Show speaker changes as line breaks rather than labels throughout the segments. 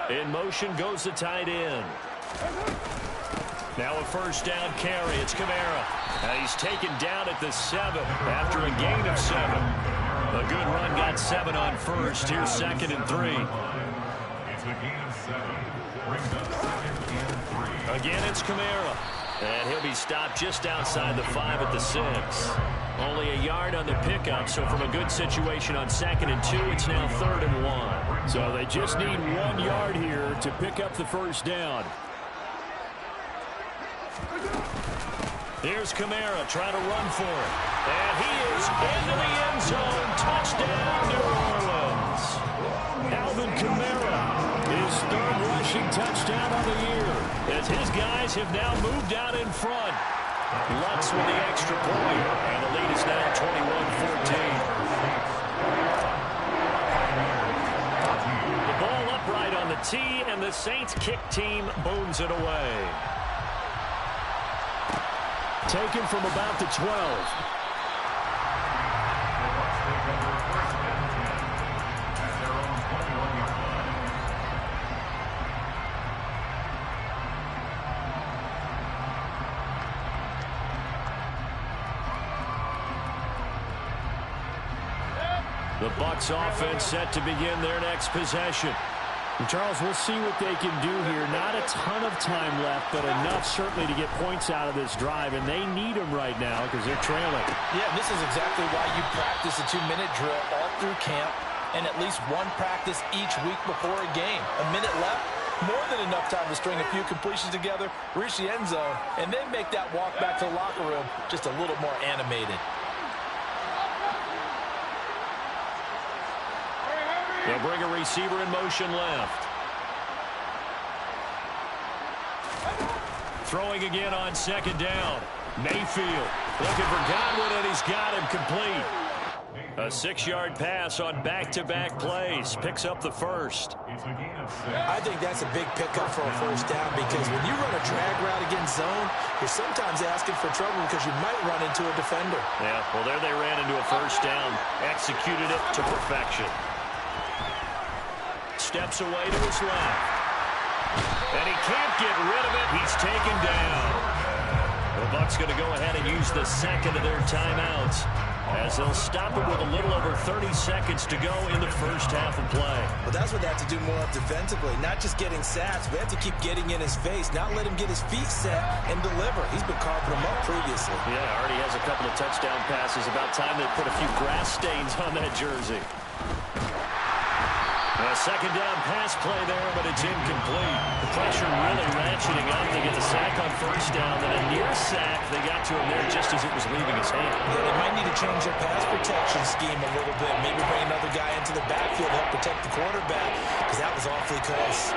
In motion goes the tight end. Now a first down carry. It's Kamara. He's taken down at the 7 after a gain of 7. A good run got 7 on first. Here's 2nd and 3.
It's a gain of 7. Brings up 2nd and 3.
Again, it's Kamara. And he'll be stopped just outside the 5 at the 6. Only a yard on the pickup, so from a good situation on 2nd and 2, it's now 3rd and 1.
So they just need 1 yard here to pick up the first down.
Here's Kamara trying to run for it. And he is into the end zone. Touchdown, New Orleans. Alvin Kamara, his 3rd rushing touchdown of the year, as his guys have now moved out in front. Lutz with the extra point, and the lead is now 21-14. The ball upright on the tee, and the Saints kick team booms it away.
Taken from about the 12.
The Bucs offense set to begin their next possession.
And Charles, we'll see what they can do here. Not a ton of time left, but enough certainly to get points out of this drive, and they need them right now because they're trailing.
Yeah, this is exactly why you practice a 2-minute drill all through camp and at least one practice each week before a game. A minute left, more than enough time to string a few completions together, reach the end zone, and then make that walk back to the locker room just a little more animated.
They'll bring a receiver in motion left. Throwing again on 2nd down. Mayfield looking for Godwin, and he's got him complete. A 6-yard pass on back-to-back plays. Picks up the first.
I think that's a big pickup for a first down because when you run a drag route against zone, you're sometimes asking for trouble because you might run into a defender.
Yeah, well, there they ran into a first down. Executed it to perfection. Steps away to his left. And he can't get rid of it. He's taken down. The Bucs going to go ahead and use the 2nd of their timeouts as they'll stop it with a little over 30 seconds to go in the first half of play.
Well, that's what they have to do more of defensively. Not just getting sacks, but they have to keep getting in his face, not let him get his feet set and deliver. He's been carving them up previously.
Yeah, already has a couple of touchdown passes. About time they put a few grass stains on that jersey. A 2nd down pass play there, but it's incomplete. The pressure really ratcheting up. They get the sack on first down, then a near sack. They got to him there just as it was leaving his hand.
Yeah, they might need to change their pass protection scheme a little bit. Maybe bring another guy into the backfield to help protect the quarterback, because that was awfully close.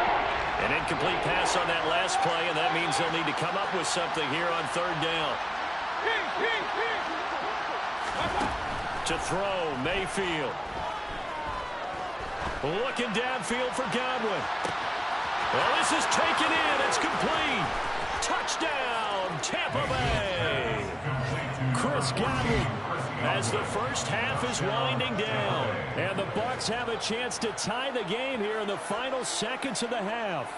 An incomplete pass on that last play, and that means they'll need to come up with something here on 3rd down. To throw, Mayfield. Looking downfield for Godwin. Well, this is taken in. It's complete. Touchdown, Tampa Bay.
Chris Godwin.
As the first half is winding down.
And the Bucs have a chance to tie the game here in the final seconds of the half.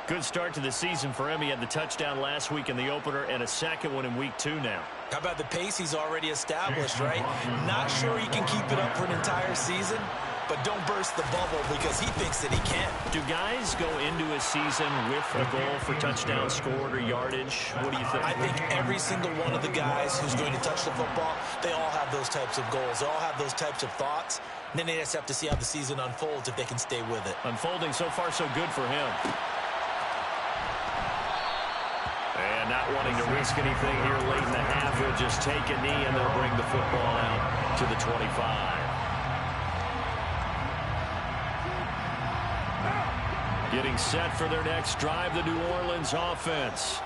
Good start to the season for him. He had the touchdown last week in the opener and a 2nd one in week 2 now.
How about the pace he's already established, right? Not sure he can keep it up for an entire season, but don't burst the bubble because he thinks that he can.
Do guys go into a season with a goal for touchdown scored or yardage? What do you think?
I think every single one of the guys who's going to touch the football, they all have those types of goals. They all have those types of thoughts. And then they just have to see how the season unfolds if they can stay with it.
Unfolding so far so good for him. And not wanting to risk anything here late in the half, he'll just take a knee and they'll bring the football out to the 25. Getting set for their next drive, the New Orleans offense.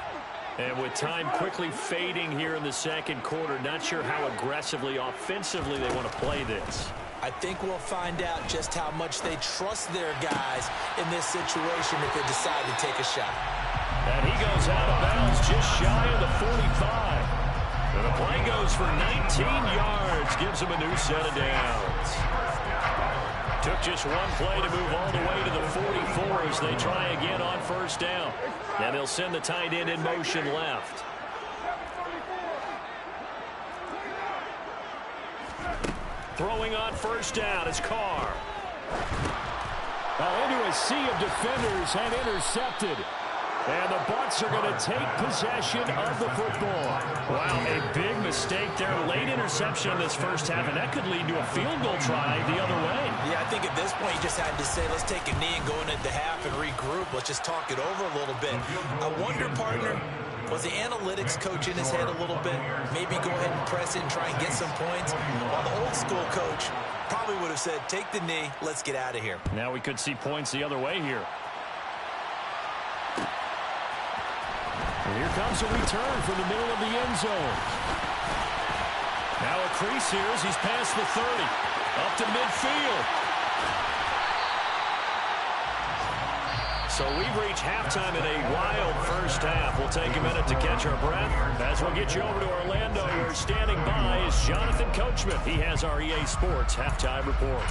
And with time quickly fading here in the 2nd quarter, not sure how aggressively, offensively they want to play this.
I think we'll find out just how much they trust their guys in this situation if they decide to take a shot.
And he goes out of bounds just shy of the 45. And the play goes for 19 yards, gives him a new set of downs. To Took just one play to move all the way to the 44 as they try again on first down. And they'll send the tight end in motion left. Throwing on first down is Carr.
Into a sea of defenders and intercepted. And the Bucs are going to take possession of the football.
Wow, a big mistake there. Late interception in this first half, and that could lead to a field goal try the other way.
Yeah, I think at this point you just had to say, let's take a knee and go into half and regroup. Let's just talk it over a little bit. I wonder, partner, was the analytics coach in his head a little bit? Maybe go ahead and press it and try and get some points? While the old school coach probably would have said, take the knee, let's get out of here.
Now we could see points the other way here.
And here comes a return from the middle of the end zone.
Now a crease here as he's past the 30. Up to midfield. So we've reached halftime in a wild first half. We'll take a minute to catch our breath as we'll get you over to Orlando, where standing by is Jonathan Coachman. He has our EA Sports halftime report.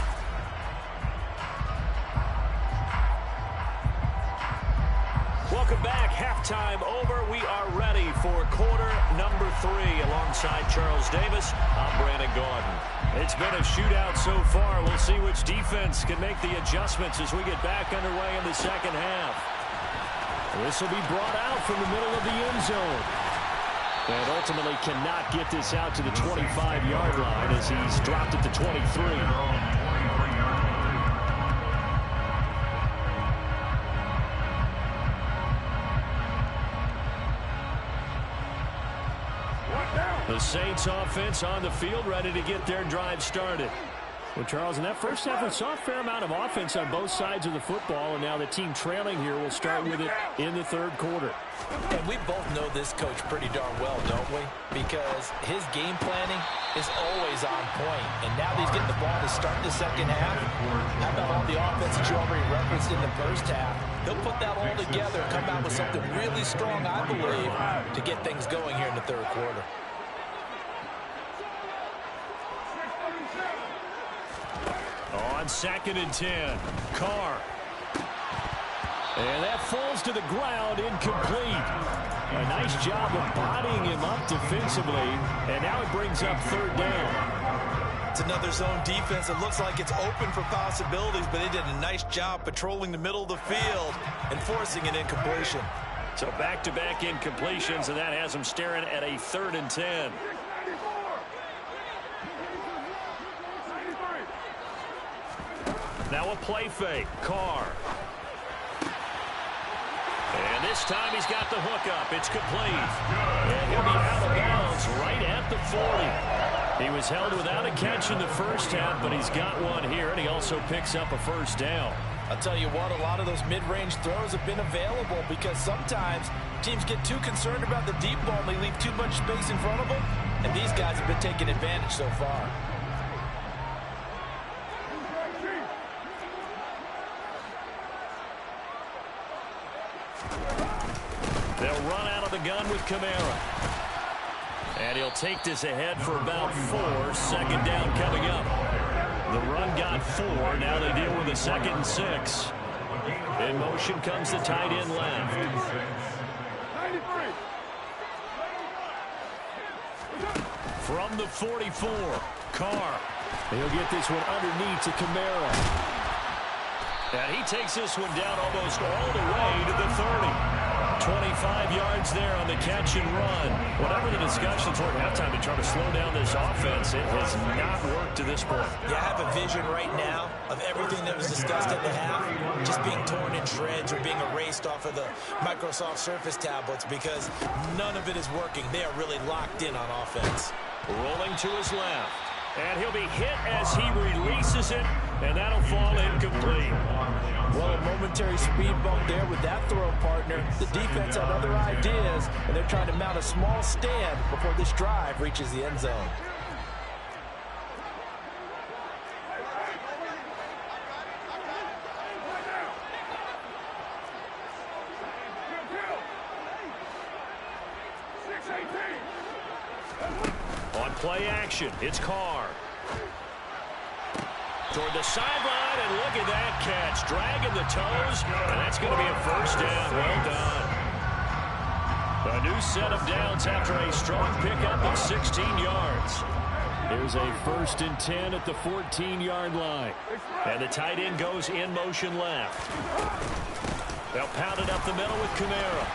Welcome back. Halftime over. We are ready for quarter number 3. Alongside Charles Davis, I'm Brandon Gaudin. It's been a shootout so far. We'll see which defense can make the adjustments as we get back underway in the second half.
This will be brought out from the middle of the end zone. And ultimately cannot get this out to the 25-yard line as he's dropped it to 23.
The Saints offense on the field, ready to get their drive started.
Well, Charles, in that first half, we saw a fair amount of offense on both sides of the football, and now the team trailing here will start with it in the third quarter.
And we both know this coach pretty darn well, don't we? Because his game planning is always on point. And now that he's getting the ball to start the second half, how about all the offense that you already referenced in the first half? He'll put that all together and come out with something really strong, I believe, to get things going here in the third quarter.
On 2nd and 10, Carr.
And that falls to the ground, incomplete. A nice job of bodying him up defensively, and now it brings up third down.
It's another zone defense. It looks like it's open for possibilities, but they did a nice job patrolling the middle of the field and forcing an incompletion.
So back-to-back incompletions, and that has them staring at a 3rd and 10. Now a play fake. Carr. And this time he's got the hook up. It's complete. And he'll be out of bounds right at the 40. He was held without a catch in the first half, but he's got one here, and he also picks up a first down.
I'll tell you what, a lot of those mid-range throws have been available because sometimes teams get too concerned about the deep ball and they leave too much space in front of them, and these guys have been taking advantage so far.
They'll run out of the gun with Kamara. And he'll take this ahead for about 4. 2nd down coming up. The run got 4. Now they deal with a 2nd and 6. In motion comes the tight end left. From the 44, Carr.
He'll get this one underneath to Kamara.
And he takes this one down almost all the way to the 30. 25 yards there on the catch and run. Whatever the discussions were at halftime to try to slow down this offense, it has not worked to this point.
Yeah, I have a vision right now of everything that was discussed at the half just being torn in shreds or being erased off of the Microsoft Surface tablets because none of it is working. They are really locked in on offense.
Rolling to his left. And he'll be hit as he releases it, and that'll fall incomplete.
Well, a momentary speed bump there with that throw, partner. The defense had other ideas, and they're trying to mount a small stand before this drive reaches the end zone.
On play action, it's Carr. toward the sideline, and look at that catch. Dragging the toes, and that's going to be a first down. Well done. A new set of downs after a strong pickup of 16 yards.
Here's a 1st and 10 at the 14-yard line.
And the tight end goes in motion left. They'll pound it up the middle with Kamara.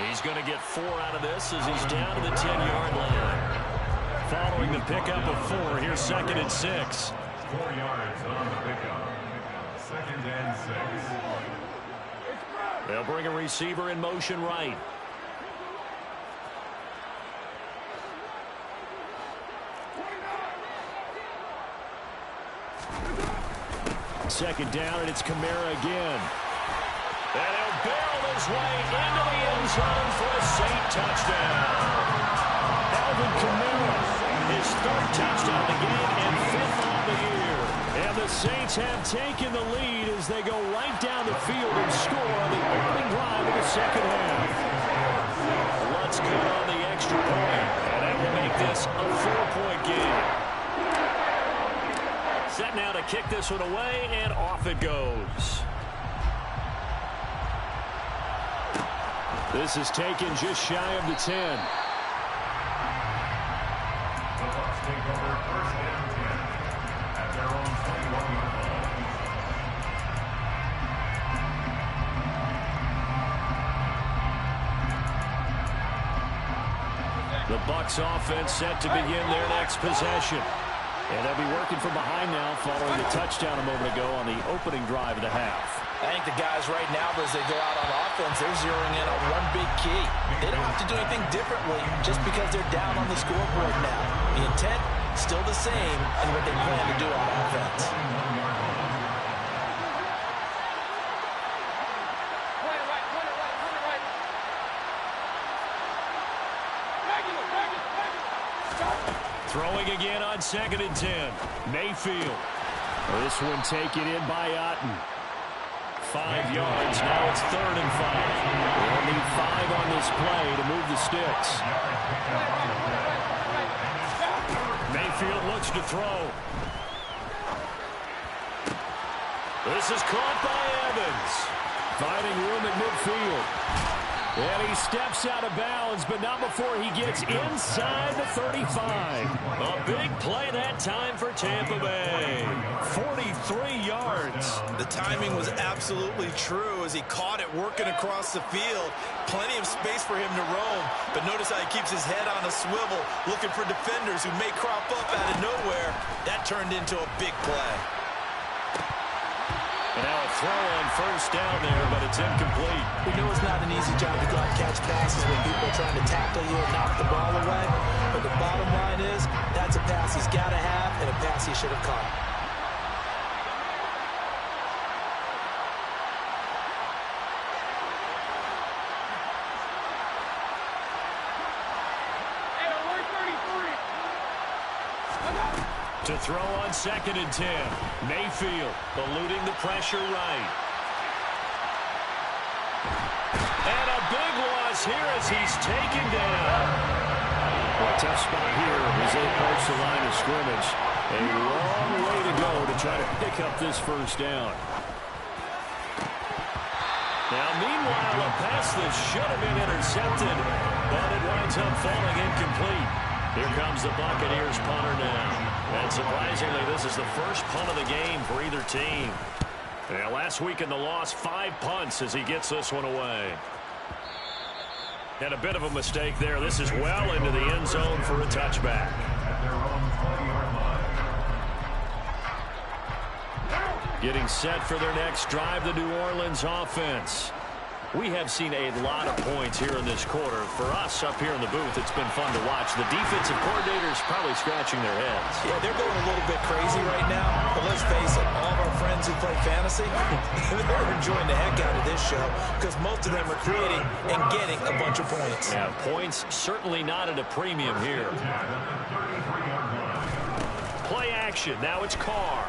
He's going to get 4 out of this as he's down to the 10-yard line. Following the pickup of 4, here's 2nd and 6.
4 yards on the pickup. 2nd and 6.
They'll bring a receiver in motion right.
Second down, and it's Kamara again.
And he'll barrel his way into the end zone for a Saint touchdown. Alvin Kamara, his 3rd touchdown of the game and 5th on the year.
And the Saints have taken the lead as they go right down the field and score on the opening drive of the second half.
Let's go on the extra point, and that will make this a 4-point game. Set now to kick this one away, and off it goes.
This is taken just shy of the 10.
The Bucs take over 1st and 10 at their own 21-yard line.
The Bucs offense set to begin their next possession. And they'll be working from behind now following the touchdown a moment ago on the opening drive of the half.
I think the guys right now, as they go out on offense, they're zeroing in on one big key. They don't have to do anything differently just because they're down on the scoreboard now. The intent, still the same in what they plan to do on offense.
Throwing again on 2nd and 10. Mayfield.
This one taken in by Otten.
5 yards. Now it's 3rd and 5.
They'll need 5 on this play to move the sticks.
Mayfield looks to throw. This is caught by Evans.
Finding room at midfield. And he steps out of bounds, but not before he gets inside the 35.
A big play that time for Tampa Bay. 43 yards.
The timing was absolutely true as he caught it working across the field. Plenty of space for him to roam, but notice how he keeps his head on a swivel, looking for defenders who may crop up out of nowhere. That turned into a big play.
And now a throw on 1st down there, but it's incomplete.
We know it's not an easy job to go out and catch passes when people are trying to tackle you and knock the ball away. But the bottom line is, that's a pass he's got to have and a pass he should have caught.
To throw on 2nd and 10. Mayfield eluding the pressure right. And a big loss here as he's taken down.
A tough spot here as they approach the line of scrimmage. A long way to go to try to pick up this 1st down.
Now, meanwhile, a pass that should have been intercepted, but it winds up falling incomplete. Here comes the Buccaneers punter now. And surprisingly, this is the first punt of the game for either team. And last week in the loss, 5 punts as he gets this one away. And a bit of a mistake there. This is well into the end zone for a touchback. Getting set for their next drive, the New Orleans offense. We have seen a lot of points here in this quarter. For us up here in the booth, it's been fun to watch. The defensive coordinators probably scratching their heads.
Yeah, they're going a little bit crazy right now. But let's face it, all of our friends who play fantasy, they're enjoying the heck out of this show because most of them are creating and getting a bunch of points.
Yeah, points certainly not at a premium here. Play action. Now it's Carr.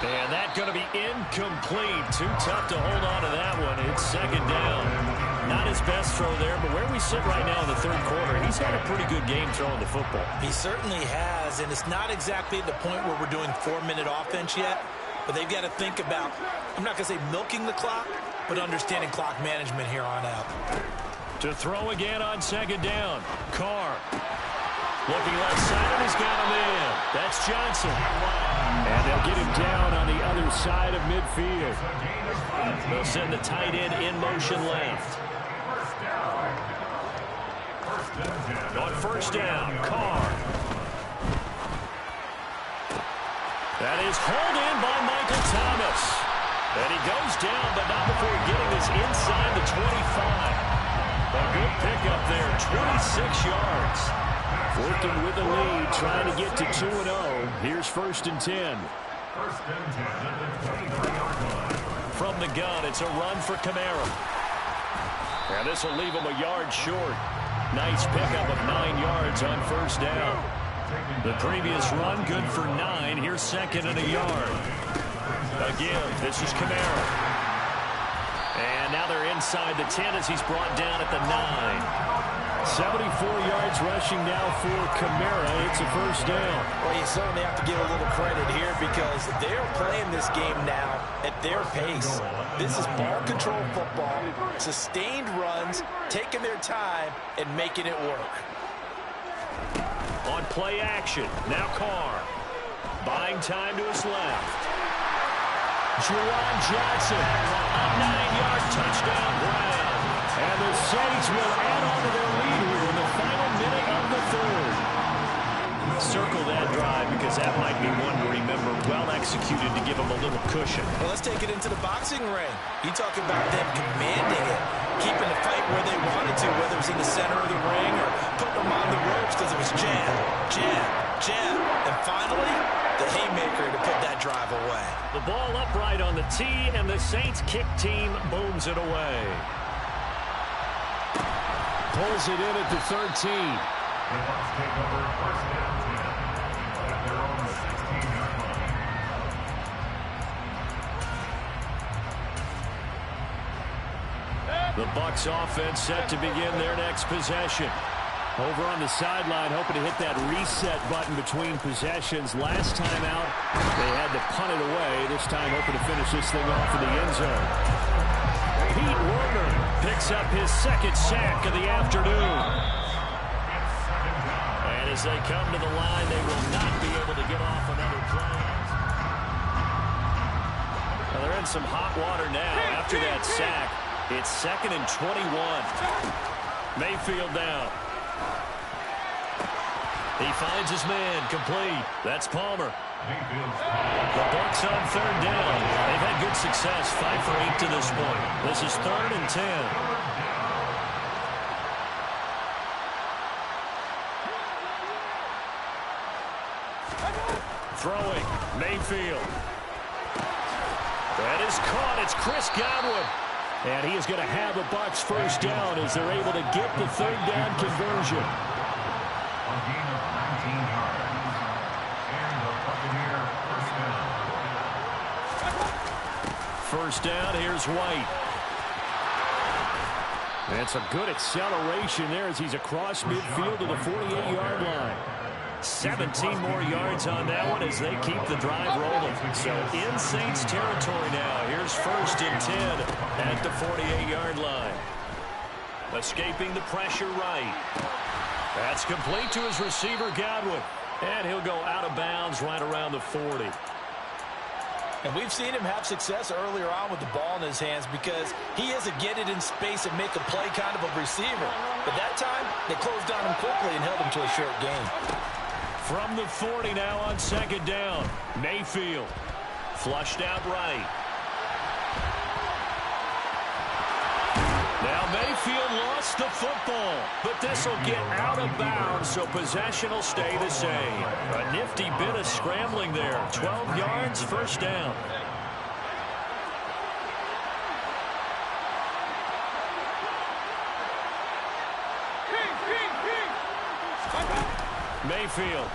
And that's going to be incomplete. Too tough to hold on to that one. It's 2nd down. Not his best throw there, but where we sit right now in the third quarter, he's had a pretty good game throwing the football.
He certainly has, and it's not exactly at the point where we're doing 4-minute offense yet, but they've got to think about, I'm not going to say milking the clock, but understanding clock management here on out.
To throw again on second down. Carr. Looking left side, and he's got him in. That's Johnson. And they'll get him down on the other side of midfield. They'll send the tight end in motion left. On first down, Carr. That is hauled in by Michael Thomas. And he goes down, but not before getting this inside the 25. A good pickup there, 26 yards. Working with the lead, trying to get to 2-0. Here's 1st and 10. From the gun, it's a run for Kamara. And this will leave him a yard short. Nice pickup of 9 yards on first down. The previous run, good for 9. Here's 2nd and a yard. Again, this is Kamara. And now they're inside the 10 as he's brought down at the 9. 74 yards rushing now for Kamara. It's a first down.
Well, you certainly have to give a little credit here because they're playing this game now at their pace. This is ball control football, sustained runs, taking their time, and making it work.
On play action, now Carr. Buying time to his left. Juwan Johnson, a 9-yard touchdown ground. And the Saints will add on to their lead here in the final minute of the third. Circle that drive because that might be one to remember, well executed to give them a little cushion.
Well, let's take it into the boxing ring. You talk about them commanding it, keeping the fight where they wanted to, whether it was in the center of the ring or putting them on the ropes because it was jab, jab, jab. And finally, the haymaker to put that drive away.
The ball upright on the tee, and the Saints kick team booms it away. Pulls it in at the 13.
The Bucs take over 1st and 10 at their own 16-yard line.
The Bucs offense set to begin their next possession. Over on the sideline, hoping to hit that reset button between possessions. Last time out, they had to punt it away. This time, hoping to finish this thing off in the end zone. Pete Werner picks up his 2nd sack of the afternoon. And as they come to the line, they will not be able to get off another play. Well, they're in some hot water now after that sack. It's 2nd and 21. Mayfield down. He finds his man, complete. That's Palmer. The Bucs on 3rd down. They've had good success, 5 for 8 to this point. This is 3rd and 10. Throwing, Mayfield. That is caught. It's Chris Godwin. And he is going to have the Bucs first down as they're able to get the 3rd down conversion.
A gain of 19 yards. And the Buccaneer first down.
First down, here's White. That's a good acceleration there as he's across midfield to the 48-yard line. 17 more yards on that one as they keep the drive rolling. So in Saints territory now. Here's 1st and 10 at the 48-yard line. Escaping the pressure right. That's complete to his receiver, Godwin. And he'll go out of bounds right around the 40.
And we've seen him have success earlier on with the ball in his hands because he is a get it in space and make a play kind of a receiver. But that time, they closed on him quickly and held him to a short gain.
From the 40 now on 2nd down. Mayfield. Flushed out right. Now Mayfield lost the football, but this will get out of bounds, so possession will stay the same. A nifty bit of scrambling there. 12 yards, first down. Mayfield.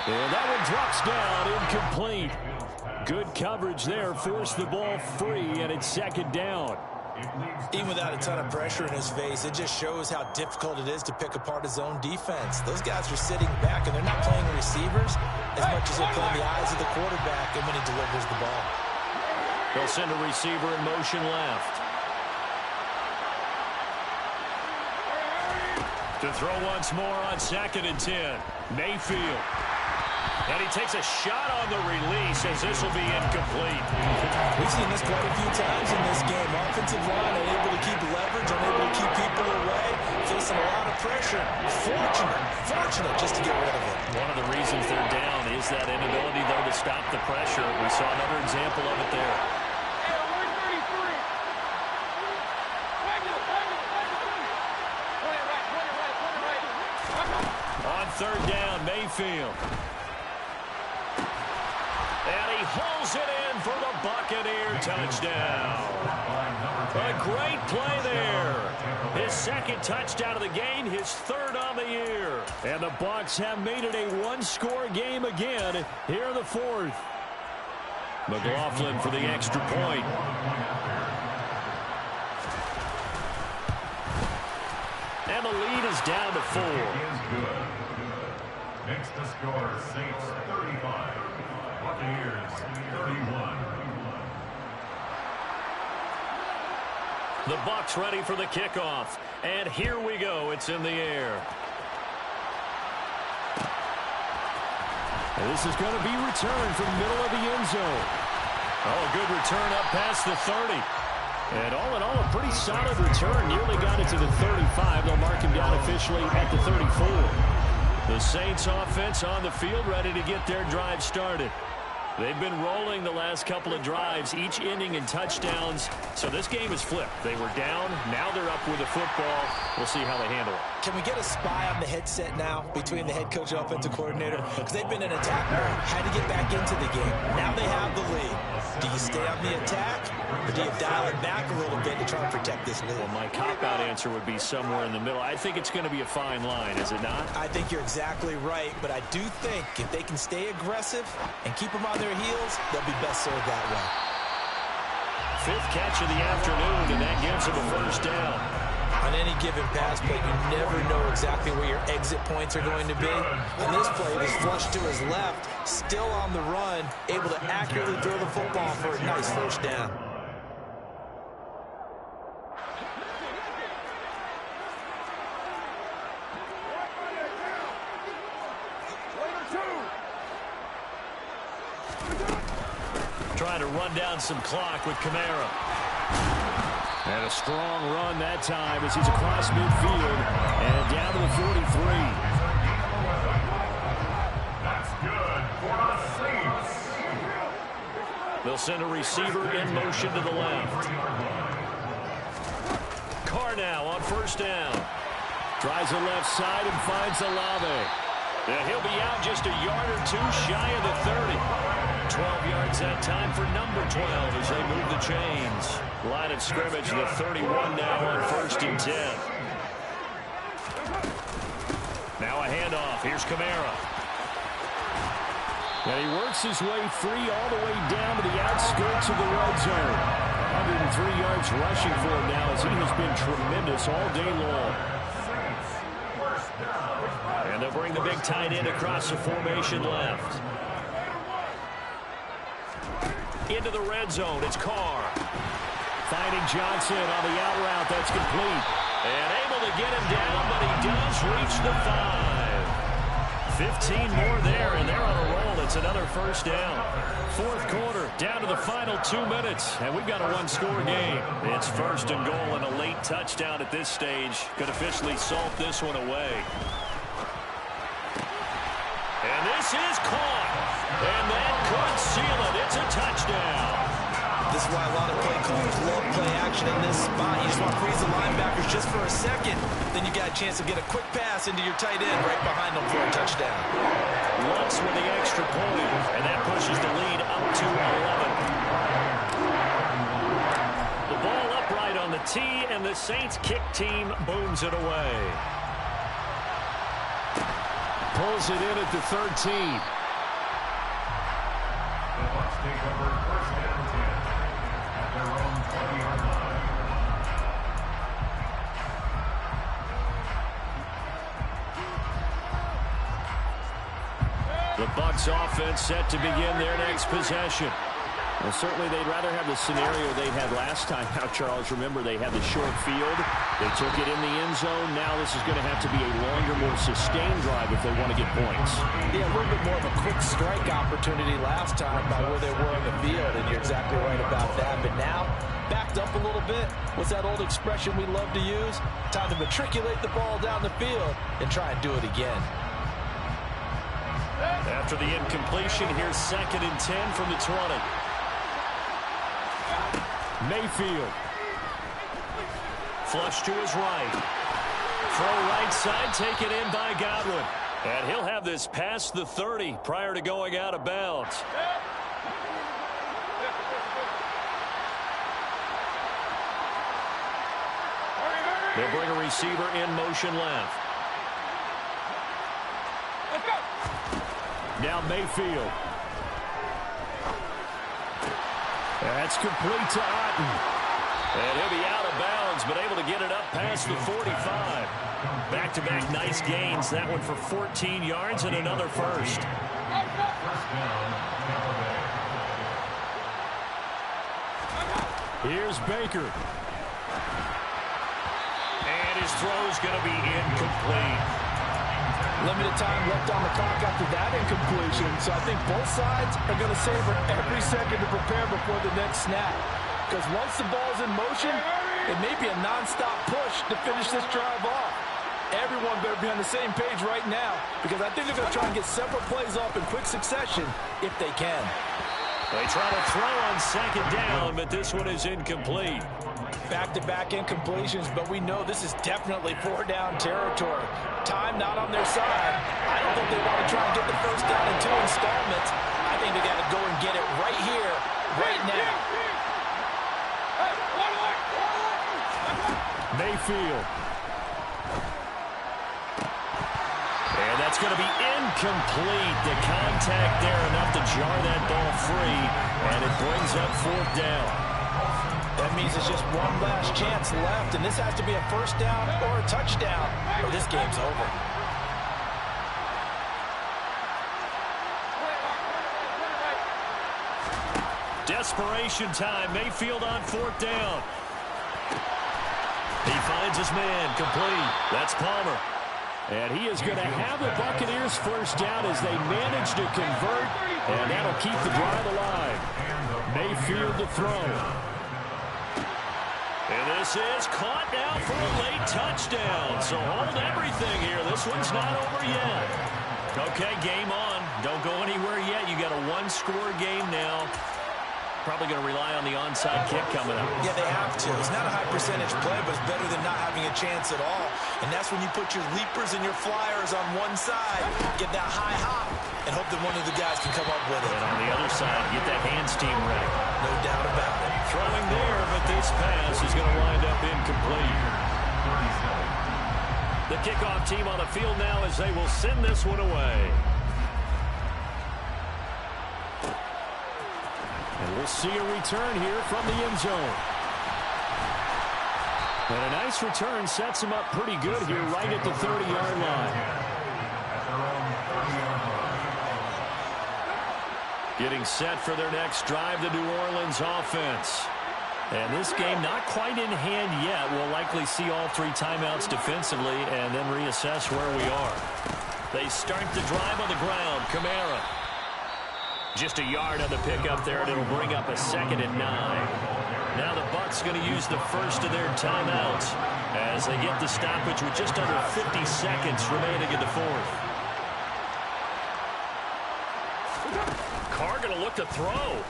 And that one drops down, incomplete.
Good coverage there. Forced the ball free, and it's second down.
Even without a ton of pressure in his face, it just shows how difficult it is to pick apart his own defense. Those guys are sitting back, and they're not playing receivers as much as they're playing the eyes of the quarterback and when he delivers the ball.
They'll send a receiver in motion left. To throw once more on 2nd and 10. Mayfield. And he takes a shot on the release as this will be incomplete.
We've seen this quite a few times in this game. Offensive line unable to keep leverage, unable to keep people away, facing a lot of pressure. Fortunate just to get rid of it.
One of the reasons they're down is that inability, though, to stop the pressure. We saw another example of it there. On 3rd down, Mayfield. And he hauls it in for the Buccaneer touchdown. A great play there. His 2nd touchdown of the game, his 3rd on the year. And the Bucs have made it a one-score game again here in the 4th. McLaughlin for the extra point. And the lead is down to 4.
Next to score, Saints 35. Buccaneers 31.
The Bucs ready for the kickoff. And here we go. It's in the air.
And this is going to be returned from the middle of the end zone.
Oh, good return up past the 30. And all in all, a pretty solid return. Nearly got it to the 35. They'll mark him down officially at the 34. The Saints offense on the field ready to get their drive started. They've been rolling the last couple of drives, each ending in touchdowns. So this game is flipped. They were down. Now they're up with the football. We'll see how they handle it.
Can we get a spy on the headset now between the head coach and offensive coordinator? Because they've been in attack mode. Had to get back into the game. Now they have the lead. Do you stay on the attack, or do you dial it back a little bit to try and protect this lead?
Well, my cop-out answer would be somewhere in the middle. I think it's going to be a fine line, is it not?
I think you're exactly right, but I do think if they can stay aggressive and keep them on their heels, they'll be best served that way.
5th catch of the afternoon, and that gives him a 1st down.
On any given pass play, you never know exactly where your exit points are going to be. On this play, it was flushed to his left, still on the run, able to accurately throw the football for a nice 1st down.
Trying to run down some clock with Kamara. And a strong run that time as he's across midfield and down to the 43.
That's good for the Saints.
They'll send a receiver in motion to the left. Carr now on 1st down. Tries the left side and finds Olave. And he'll be out just a yard or two shy of the 30. 12 yards that time for number 12 as they move the chains. Line of scrimmage, the 31 now on 1st and 10. Now a handoff. Here's Kamara. And he works his way free all the way down to the outskirts of the red zone. 103 yards rushing for him now as he has been tremendous all day long. And they'll bring the big tight end across the formation left. Into the red zone, it's Carr. Finding Johnson on the out route, that's complete. And able to get him down, but he does reach the 5. 15 more there, and they're on a roll. It's another 1st down. 4th quarter, down to the final 2 minutes, and we've got a one-score game. It's 1st and goal, and a late touchdown at this stage could officially salt this one away. And this is caught. And that could seal it. It's a touchdown.
This is why a lot of play callers love play action in this spot. You just want to freeze the linebackers just for a second. Then you got a chance to get a quick pass into your tight end right behind them for a touchdown.
Once with the extra point, and that pushes the lead up to 11. The ball upright on the tee, and the Saints kick team booms it away. Pulls it in at the 13.
The Bucs take over
The Bucs offense set to begin their next possession.
Well, certainly they'd rather have the scenario they had last time. Now, Charles, remember they had the short field. They took it in the end zone. Now this is going to have to be a longer, more sustained drive if they want to get points.
Yeah, a little bit more of a quick strike opportunity last time by where they were on the field, and you're exactly right about that. But now, backed up a little bit. What's that old expression we love to use? Time to matriculate the ball down the field and try and do it again.
After the incompletion, here's 2nd and 10 from the 20.
Mayfield.
Flush to his right. Throw right side, taken in by Godwin. And he'll have this past the 30 prior to going out of bounds. They'll bring a receiver in motion left.
Now Mayfield. That's complete to Otten.
And he'll be out of bounds, but able to get it up past the 45. Back-to-back nice gains. That one for 14 yards and another first.
Here's Baker.
And his throw's going to be incomplete.
Limited time left on the clock after that incompletion, so I think both sides are going to savor every second to prepare before the next snap. Because once the ball's in motion, it may be a nonstop push to finish this drive off. Everyone better be on the same page right now, because I think they're going to try and get several plays off in quick succession if they can.
They try to throw on 2nd down, but this one is incomplete.
Back-to-back incompletions, but we know this is definitely 4-down territory. Time not on their side. I don't think they want to try and get the first down in 2 installments. I think they got to go and get it right here, right now.
Mayfield.
And that's going to be incomplete. The contact there enough to jar that ball free, and it brings up 4th down.
That means there's just one last chance left, and this has to be a first down or a touchdown, or this game's over.
Desperation time. Mayfield on 4th down. He finds his man, complete. That's Palmer.
And he is going to have the Buccaneers first down as they manage to convert, and that'll keep the drive alive. Mayfield to throw.
And this is caught now for a late touchdown. So hold everything here. This one's not over yet. Okay, game on. Don't go anywhere yet. You got a 1-score game now. Probably going to rely on the onside kick coming up.
Yeah, they have to. It's not a high percentage play, but it's better than not having a chance at all. And that's when you put your leapers and your flyers on one side, get that high hop, and hope that one of the guys can come up with it.
And on the other side, get that hands team ready.
No doubt about it.
Throwing there, but this pass is going to wind up incomplete. The kickoff team on the field now as they will send this one away.
And we'll see a return here from the end zone. And a nice return sets him up pretty good here right at the 30-yard line.
Getting set for their next drive, the New Orleans offense. And this game not quite in hand yet. We'll likely see all 3 timeouts defensively and then reassess where we are. They start the drive on the ground. Kamara. Just a yard on the pickup there, and it'll bring up a 2nd and 9. Now the Bucs going to use the first of their timeouts as they get the stoppage with just under 50 seconds remaining in the 4th. Carr going to look to throw.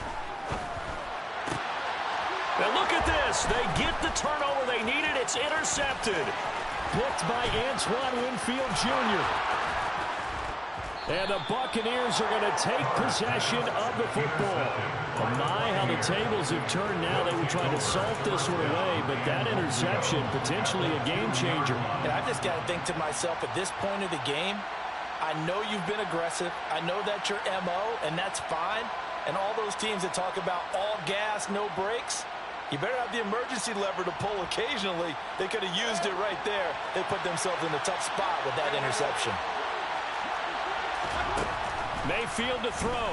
Now look at this. They get the turnover they needed. It's intercepted.
Picked by Antoine Winfield Jr. And the Buccaneers are going to take possession of the football. Oh my, how the tables have turned now. They were trying to salt this one away, but that interception, potentially a game changer.
And I just got to think to myself, at this point of the game, I know you've been aggressive. I know that's your MO, and that's fine. And all those teams that talk about all gas, no brakes, you better have the emergency lever to pull occasionally. They could have used it right there. They put themselves in a tough spot with that interception.
Mayfield to throw.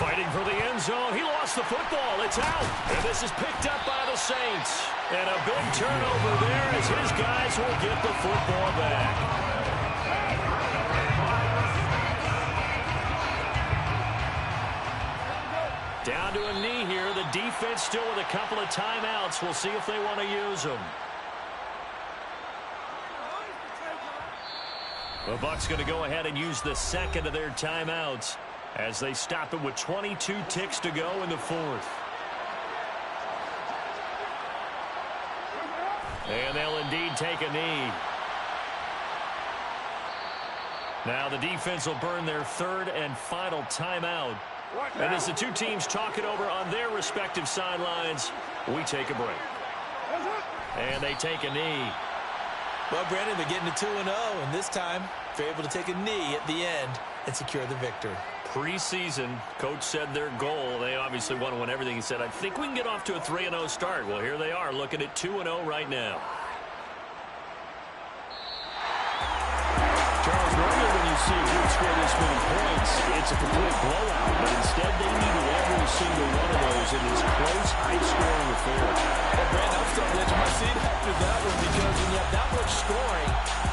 Fighting for the end zone. He lost the football. It's out. And this is picked up by the Saints. And a big turnover there as his guys will get the football back. Down to a knee here. The defense still with a couple of timeouts. We'll see if they want to use them. The Bucs going to go ahead and use the second of their timeouts as they stop it with 22 ticks to go in the fourth. And they'll indeed take a knee. Now the defense will burn their third and final timeout. And as the two teams talk it over on their respective sidelines, we take a break. And they take a knee.
Well, Brandon, they're getting to 2-0, and this time they're able to take a knee at the end and secure the victory.
Preseason, coach said their goal, they obviously want to win everything. He said, I think we can get off to a 3-0 start. Well, here they are looking at 2-0 right now.
Charles, normally when you see a group score this many points, it's a complete blowout. But instead, they needed every single one of those in this close, high-scoring affair.
Well, Brandon, I'm still on the edge of my seat after that one because when you have that much scoring,